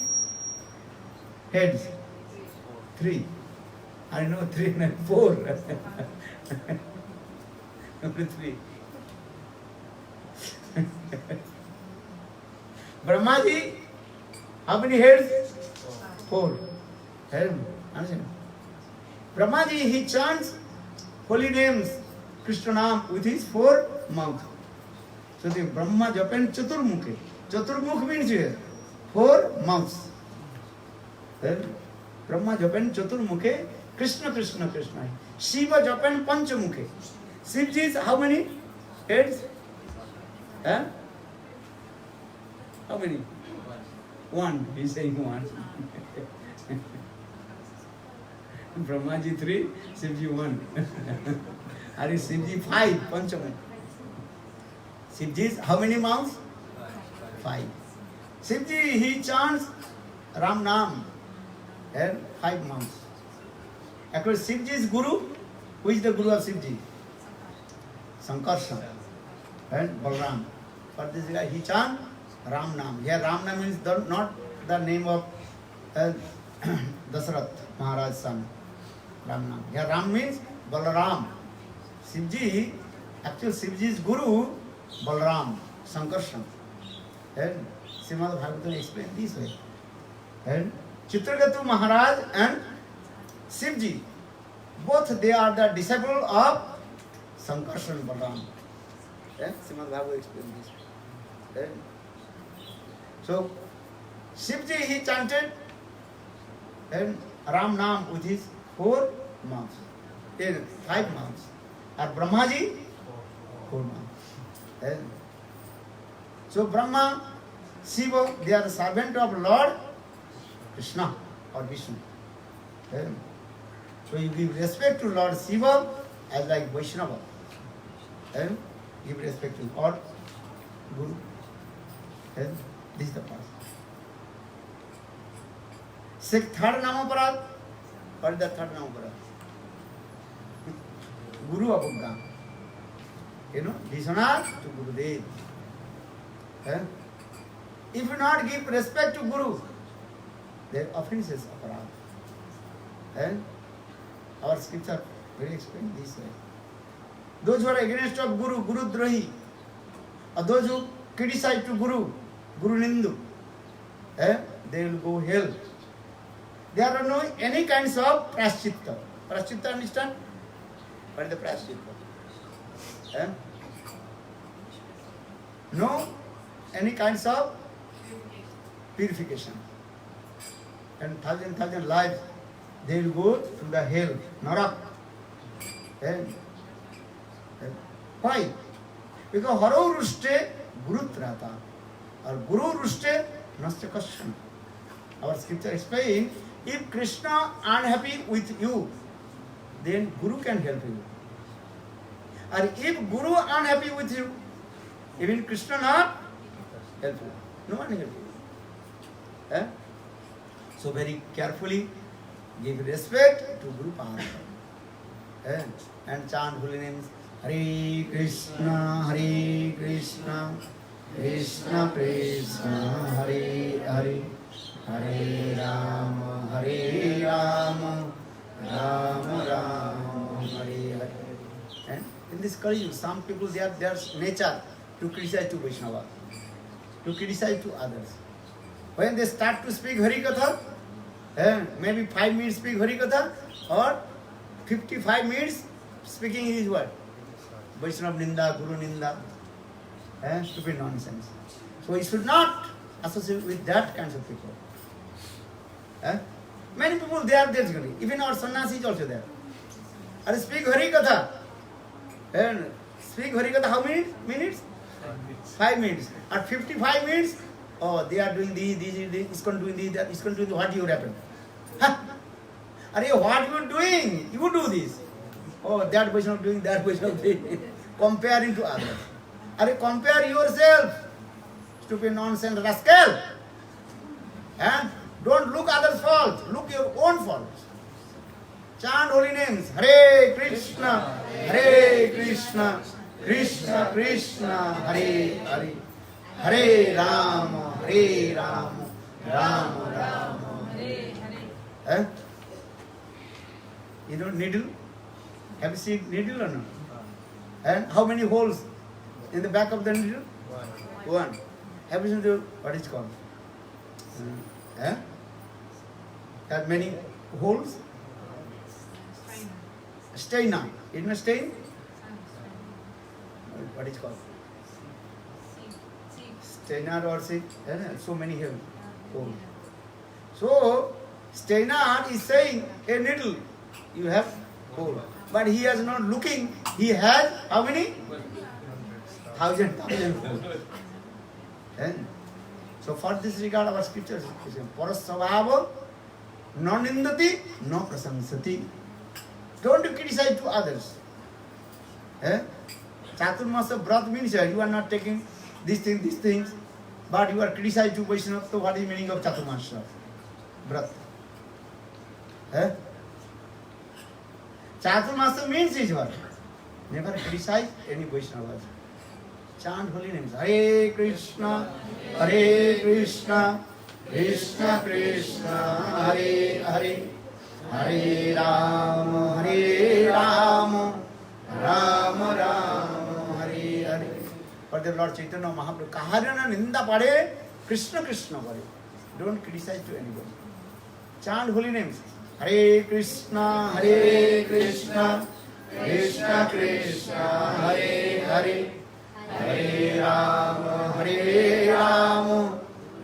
heads? 3. I know 3 and 4. Number 3. Brahmaji, how many heads? 4. Head. Understand? Brahmaji, he chants holy names, Krishna Nam, with his 4 mouths. So the Brahma Japan Chaturmukhe. Chaturmukh means here 4 mouths. Then Brahma Japan Chaturmukhe, Krishna Krishna Krishna. Shiva Japan Panchamukhe. Shivji is how many heads? Huh? How many? 1. He is saying 1. Brahmaji 3, Shivji 1. Are Shivji 5, Panchamukh. Shivji is how many mouths? 5. Shivji, he chants Ram Nam and 5 mouths. According to Shivji's guru, who is the guru of Shivji? Sankarshan and Balram. For this guy, he chants Ram Nam. Here Ram Nam means not the name of Dasarath Maharaj's son. Ram Nam. Here Ram means Balaram. Shivji, actually Shivji's guru, Balaram, Sankarshan. And Srimad Bhagavatam explained this way. And Chitragatu Maharaj and Shivji, both they are the disciple of Sankarshan Balaram. And Srimad Bhagavatam explained this way. And so Shivji, he chanted and Ram Nam with his 4 mouths, 5 mouths. And Brahmaji, 4 mouths. And so Brahma, Shiva, they are the servant of Lord Krishna or Vishnu. And so you give respect to Lord Shiva as like Vaishnava. And give respect to Lord Guru. And this is the part. Third Namaparad. What is the third Namaparad? Guru Abhagga. You know, dishonor to Gurudev. If you not give respect to Guru, their offenses aparad. Our scripture very explain this way. Those who are against of Guru, Guru Drohi, or those who criticize to Guru, Guru Nindu, they will go hell. There are no any kinds of prashchitta. Prashchitta, understand? What is the prashchitta? No any kinds of purification. And thousand lives, they will go to the hell, Narak. Why? Because Haro Rushte Guru Trata or Guru Rushte Nastya Kashana. Our scripture explains, if Krishna unhappy with you, then Guru can help you. Or if Guru unhappy with you, even Krishna not help you. No one help you. So very carefully give respect to Guru Pada. And chant holy names. Hare Krishna, Hare Krishna, Krishna Krishna, Hare Hare, Hare Rama, Hare Rama, Rama Rama, Hare Hare. And in this Kali, some people, their nature to criticize to Vaishnava, to criticize to others. When they start to speak Harikatha, maybe 5 minutes speak Harikatha, or 55 minutes speaking his word. Vaishnava Ninda, Guru Ninda, stupid nonsense. So we should not associate with that kinds of people. Many people, they are there. Even our sannyasi is also there. And speak Harikatha. And speak Harikatha how many minutes? 5 minutes. At 55 minutes, oh, they are doing this, ISKCON doing this, that ISKCON doing this. What you happen? Are you what you are doing? You do this. Oh, that Vaishnava doing, that Vaishnava doing. Comparing to others. Are you compare yourself? Stupid nonsense rascal. Don't look others' faults. Look your own faults. Chant holy names. Hare Krishna, Hare Krishna, Krishna Krishna, Hare Hare, Hare Rama, Hare Rama, Rama Rama, Hare Hare. Eh? You know needle? Have you seen needle or not? And how many holes in the back of the needle? One. Have you seen the, what is it called? Eh? Have many holes? Steina. Isn't it stain? What is it called? Steiner or sick? So many have holes. So, Steiner is saying a needle. You have hole. But he is not looking. He has how many? Thousand holes. So for this regard our scriptures is parasvabhava non-indati no prasangsati. Don't criticize to others. Chaturmasa Vrat means you are not taking these things, but you are criticized to Vaishnava. So what is the meaning of Chaturmasa Vrat? Chaturmasa means is what? Never criticize any Vaishnava. Chant holy names. Hare Krishna, Krishna Krishna, Hare Hare, Hare Rama, Rama Rama, Hare Hare. But the Lord Chaitanya Mahaprabhu, Kaharana Ninda Pade, Krishna Krishna Pade. Don't criticize to anybody. Chant holy names. Hare Krishna, Krishna Krishna, Hare Hare, Hare Rama,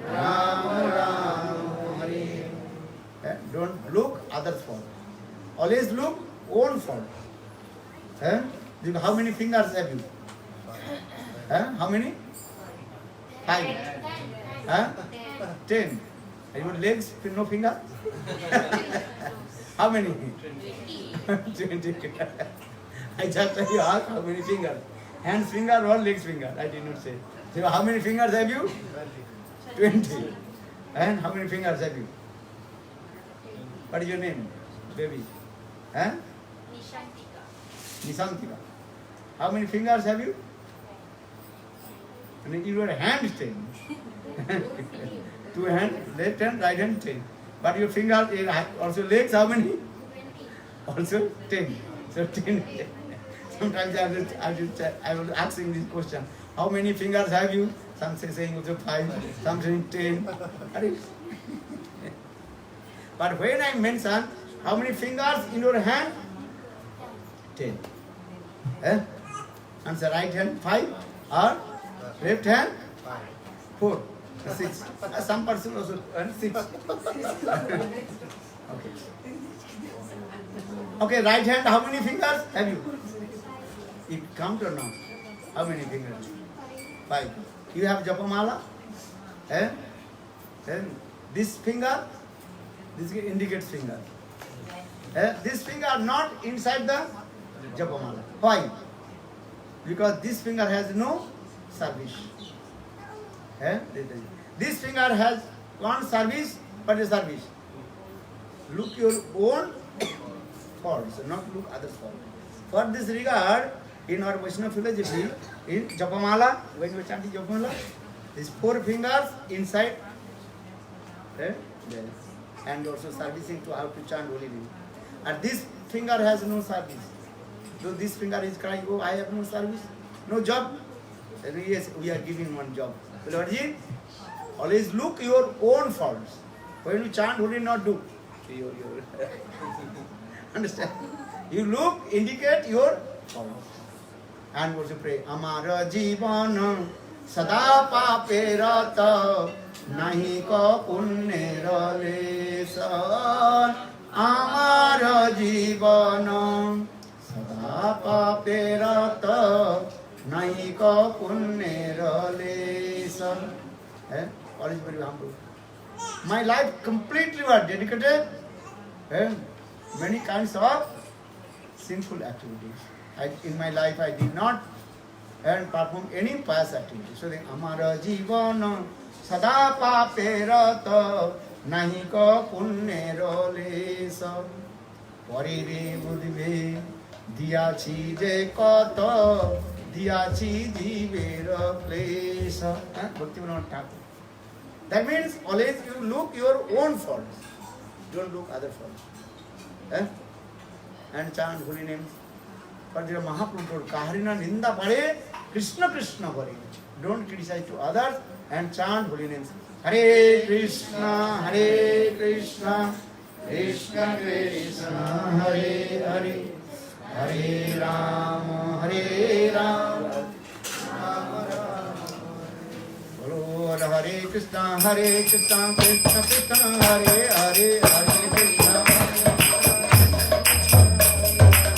Rama Rama, Hare. Don't look others' fault. Always look own fault. How many fingers have you? How many? 5. 10. And your legs, no finger? How many? 20. I just tell you ask how many fingers. Hands finger or legs finger? I did not say. So how many fingers have you? 20. And how many fingers have you? What is your name, baby? Nisantika. How many fingers have you? And your hand 10. 2 hands, left hand, right hand 10. But your fingers, also legs, how many? 20. Also 10. So 10. Sometimes I was asking this question. How many fingers have you? Some saying also 5, some saying 10. But when I mention how many fingers in your hand? 10. Answer right hand 5 or left hand 4, 6. Some person also 6. Okay. Okay, right hand, how many fingers have you? You count or not? How many fingers? 5. You have Japamala? Then this finger, this indicates finger. This finger not inside the Japamala. Why? Because this finger has no service. This finger has one service, but a service. Look your own faults, not look others' faults. For this regard, in our Vaishnava philosophy, in Japamala, when we chant Japamala, these 4 fingers inside, and also servicing to how to chant holy name. And this finger has no service. So this finger is crying, oh, I have no service, no job. And yes, we are giving one job. Lordji, always look your own faults. When you chant, holy not do. Understand? You look, indicate your faults. And also pray, Amara Jivana Sada Pape Rata Nahi Ka Punnera Lesan Amara Jivana Sada Pape Rata Nahi Ka Punnera Lesan. All is very humble. My life completely was dedicated many kinds of sinful activities. In my life I did not perform any pious activity. So the Amara Jivana Sada Pape Rata Nahi Ka Punnera Lesa Parire Budve Diyachi Je Kata Diyachi Divera Klesa. Bhaktivinoda Thakur. That means always you look your own faults. Don't look other forms. Eh? And chant holy names. For the Mahaprabhu told, Kaharina Ninda Pare, Krishna Krishna Pare. Don't criticize to others and chant holy names. Hare Krishna, Hare Krishna, Krishna Krishna, Hare Hare, Hare Rama, Hare Rama, Rama Rama. Lord, Hare Krishna, Krishna Krishna, Hare Hare, Hare Krishna.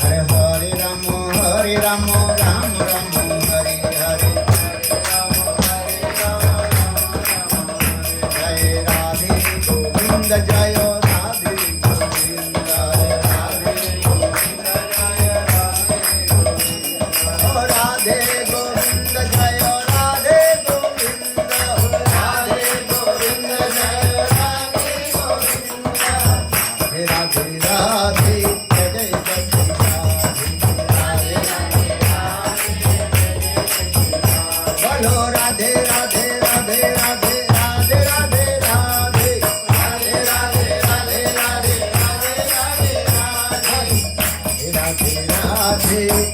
Hare Rama, Rama Rama, Hare Hare. Jai Radhe Govinda, Jai Radhe Govinda, Radhe Govinda, Jai Radhe Govinda, Jai Radhe Govinda, Radhe Govinda, Jai Radhe Govinda, Radhe Radhe, Jai Bolo Radhe Radhe Radhe Radhe Radhe Radhe Radhe Radhe Radhe Radhe Radhe Radhe Radhe Radhe Jai Radhe Radhe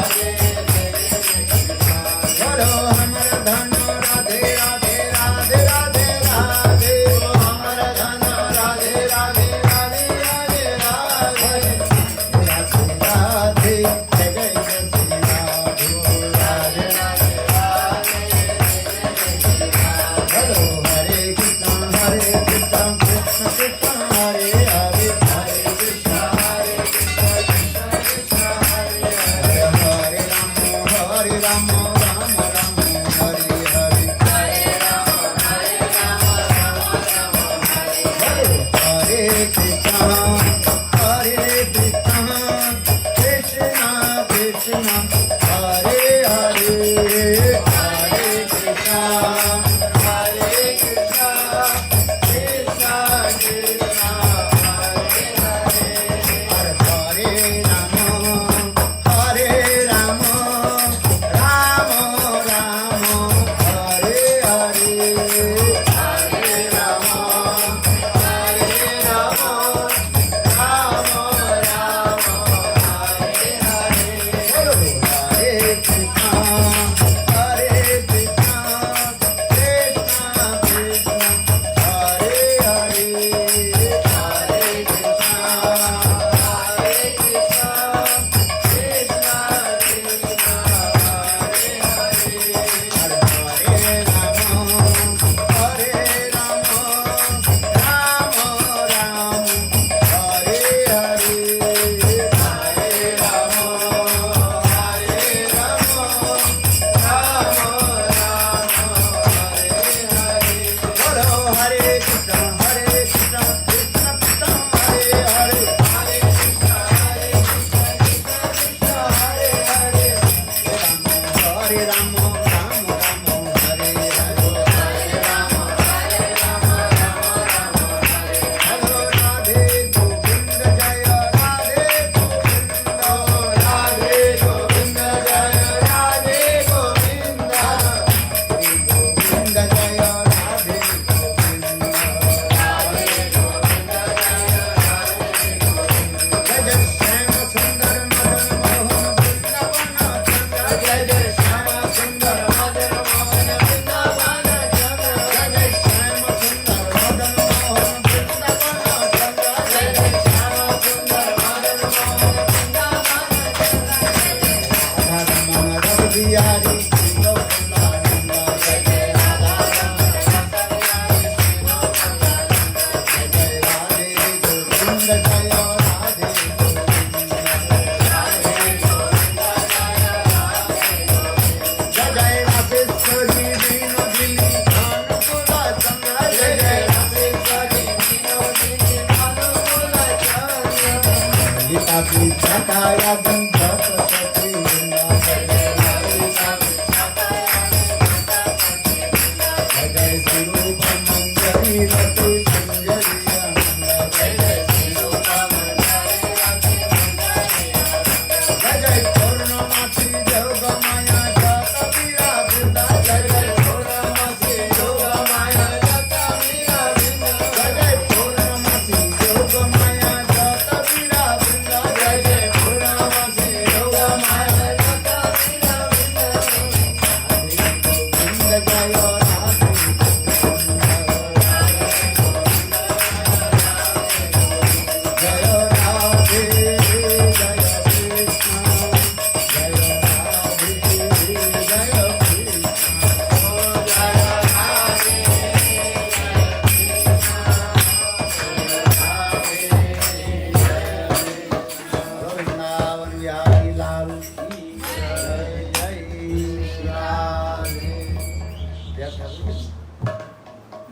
Radhe Bolo Hamara Dhana Radhe Radhe Radhe Radhe Radhe Hamara Dhana Radhe Radhe Radhe Radhe Radhe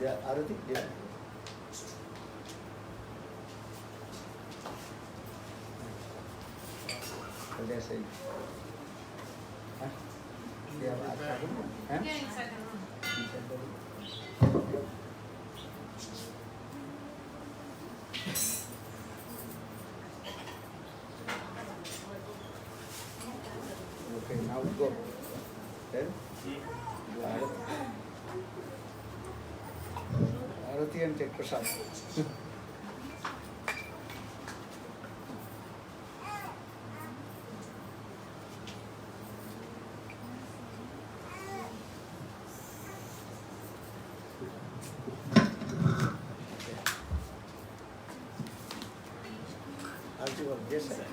Dia Arati dia. Dia say. Hah? Dia apa? Hah? Yeah, inside the room. Okay, now go. Then Arati and take prasad. Arati was this side.